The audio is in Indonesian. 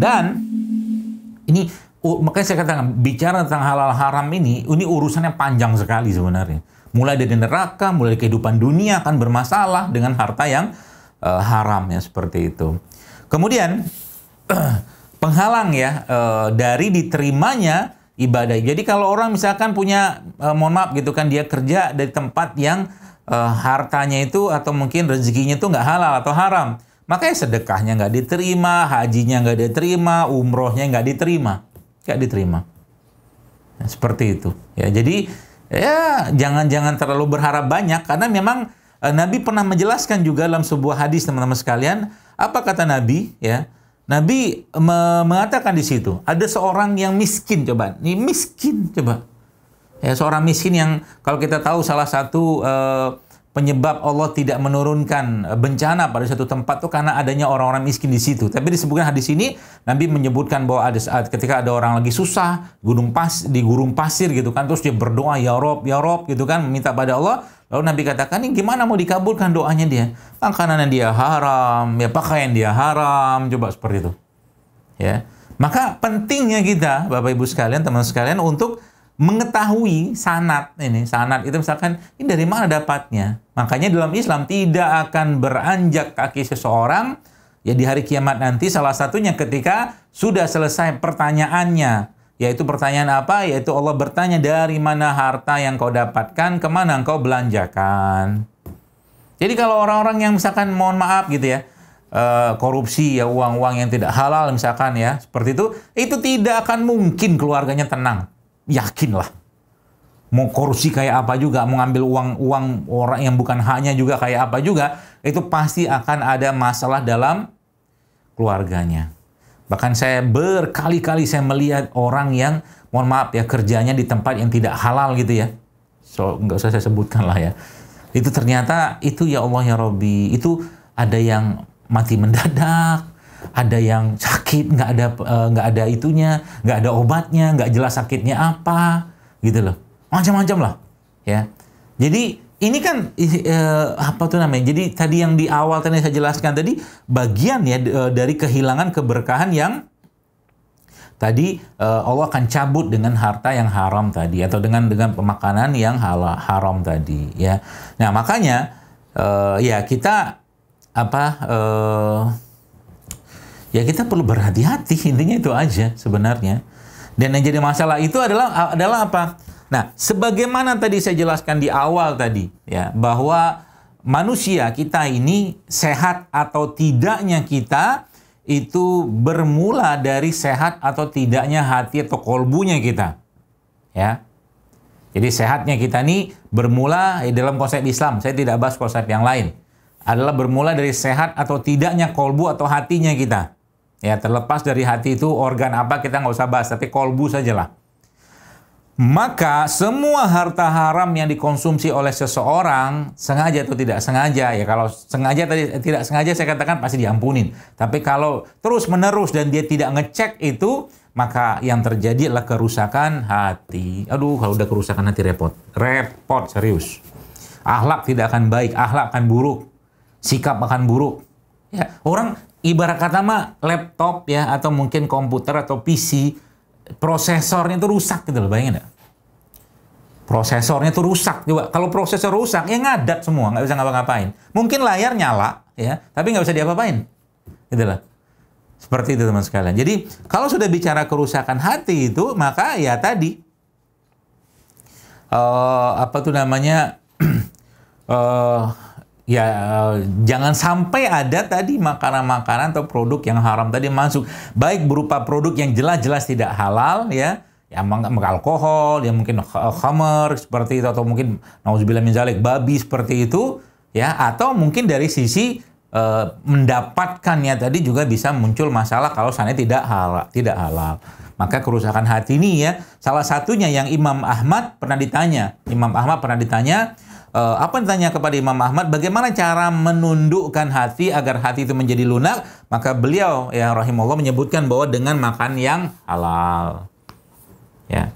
Dan ini makanya saya katakan bicara tentang halal haram ini urusannya panjang sekali sebenarnya. Mulai dari neraka, mulai dari kehidupan dunia akan bermasalah dengan harta yang haram ya, seperti itu. Kemudian penghalang ya dari diterimanya ibadah. Jadi kalau orang misalkan punya mohon maaf gitu kan, dia kerja dari tempat yang hartanya itu atau mungkin rezekinya itu nggak halal atau haram, makanya sedekahnya nggak diterima, hajinya nggak diterima, umrohnya nggak diterima. Ya, seperti itu. Ya, jadi ya jangan terlalu berharap banyak, karena memang Nabi pernah menjelaskan juga dalam sebuah hadis, teman-teman sekalian. Apa kata Nabi? Ya, Nabi mengatakan di situ ada seorang yang miskin, coba. Ini miskin, coba. Ya, seorang miskin yang kalau kita tahu salah satu penyebab Allah tidak menurunkan bencana pada suatu tempat itu karena adanya orang-orang miskin di situ. Tapi disebutkan hadis ini, Nabi menyebutkan bahwa ada saat ketika ada orang lagi susah, di gurun pasir gitu kan, terus dia berdoa, ya Rob gitu kan, meminta pada Allah. Lalu Nabi katakan, ini gimana mau dikabulkan doanya dia? Makanan dia haram, ya pakaian dia haram, coba seperti itu. Ya, maka pentingnya kita, Bapak Ibu sekalian, teman sekalian, untuk mengetahui sanad ini. Sanad itu misalkan ini dari mana dapatnya. Makanya dalam Islam tidak akan beranjak kaki seseorang ya di hari kiamat nanti, salah satunya ketika sudah selesai pertanyaannya. Yaitu pertanyaan apa? Yaitu Allah bertanya, dari mana harta yang kau dapatkan, kemana engkau belanjakan. Jadi kalau orang-orang yang misalkan mohon maaf gitu ya, korupsi ya, uang-uang yang tidak halal misalkan ya, seperti itu tidak akan mungkin keluarganya tenang. Yakinlah. Mau korupsi kayak apa juga, mau ngambil uang orang yang bukan haknya juga kayak apa juga, itu pasti akan ada masalah dalam keluarganya. Bahkan saya berkali-kali saya melihat orang yang, mohon maaf ya, kerjanya di tempat yang tidak halal gitu ya. So, nggak usah saya sebutkan lah ya. Itu ternyata, itu ya Allah ya Rabbi, itu ada yang mati mendadak, ada yang sakit, nggak ada itunya, nggak ada obatnya, nggak jelas sakitnya apa, gitu loh, macam-macam lah, ya. Jadi ini kan apa tuh namanya? Jadi tadi yang di awal tadi saya jelaskan tadi bagian ya dari kehilangan keberkahan yang tadi Allah akan cabut dengan harta yang haram tadi, atau dengan pemakanan yang haram tadi, ya. Nah makanya ya kita ya kita perlu berhati-hati, intinya itu aja sebenarnya. Dan yang jadi masalah itu adalah apa? Nah, sebagaimana tadi saya jelaskan di awal tadi, ya, bahwa manusia kita ini sehat atau tidaknya kita itu bermula dari sehat atau tidaknya hati atau kolbunya kita, ya. Jadi sehatnya kita ini bermula dalam konsep Islam, saya tidak bahas konsep yang lain, adalah bermula dari sehat atau tidaknya kolbu atau hatinya kita. Ya, terlepas dari hati itu organ apa kita nggak usah bahas, tapi kolbu sajalah. Maka semua harta haram yang dikonsumsi oleh seseorang, sengaja atau tidak sengaja, ya kalau sengaja tadi tidak sengaja saya katakan pasti diampunin. Tapi kalau terus menerus dan dia tidak ngecek itu, maka yang terjadi adalah kerusakan hati. Aduh, kalau udah kerusakan hati repot serius. Akhlak tidak akan baik, akhlak akan buruk, sikap akan buruk. Ya, orang ibarat kata mah laptop ya, atau mungkin komputer atau PC, prosesornya itu rusak gitu loh, bayangin nggak? Prosesornya itu rusak juga. Kalau prosesor rusak, ya ngadat semua, nggak bisa ngapa-ngapain. Mungkin layar nyala, ya, tapi nggak bisa diapa-apain. Gitu lah. Seperti itu teman sekalian. Jadi kalau sudah bicara kerusakan hati itu, maka ya tadi apa tuh namanya? Ya jangan sampai ada tadi makanan-makanan atau produk yang haram tadi masuk, baik berupa produk yang jelas-jelas tidak halal ya alkohol, ya mungkin khamar seperti itu, atau mungkin nauzubillah min zalik, babi seperti itu ya, atau mungkin dari sisi mendapatkannya tadi juga bisa muncul masalah kalau sana tidak halal. Maka kerusakan hati ini ya, salah satunya yang Imam Ahmad pernah ditanya, apa yang ditanya kepada Imam Ahmad, bagaimana cara menundukkan hati agar hati itu menjadi lunak? Maka beliau ya rahimahullah menyebutkan bahwa dengan makan yang halal. Ya.